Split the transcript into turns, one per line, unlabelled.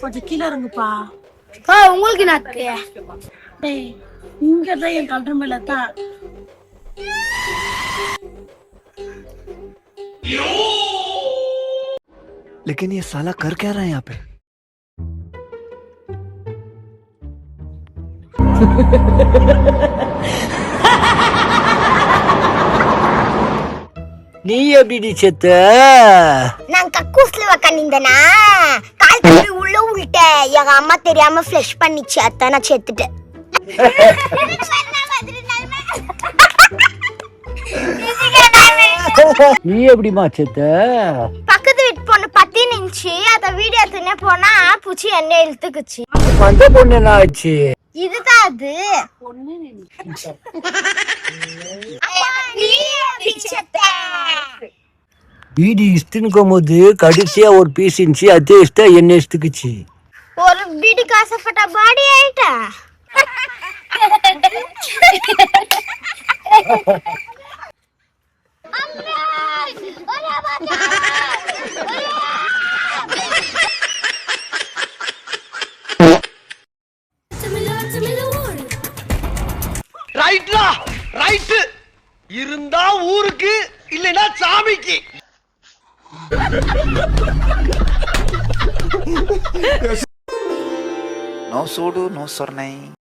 கொஞ்சம் கீழே இருங்கப்பா.
உங்களுக்கு நாக்கு
டேய் இங்கதான் என் கல்ற மேல தான்.
लेकिन ये साला कर क्या रहा है यहाँ पे?
நீ எப்படி செத்த?
நான் கக்கூஸ்ல உக்காந்துனா கால் தூக்கி உள்ள விட்டேன். எங்க அம்மா தெரியாம ஃப்ளஷ் பண்ணிச்சு. அதான் நான் செத்துட்டேன்.
நீ எப்படிமா செத்த?
பக்கத்து வீட்டு பொண்ணு பத்தி நின்ச்சு. அத வீடியோ எடுத்துனே போனா பூச்சி என்ன இழுத்துக்குச்சு.
அந்த பொண்ணு என்ன ஆச்சு?
இதுதான் அது.
பீடி இஸ்துக்கும் போது கடைசியா ஒரு பீஸ் இருந்துச்சு, அதே இஷ்டா என்ன இஷ்டுக்குச்சு.
ஒரு பீடி காசப்பட்ட பாடி ஆயிட்டா.
ரைட்லா ரைட் இருந்தா ஊருக்கு இல்லைன்னா சாமிக்கு.
No sudu, no sornai.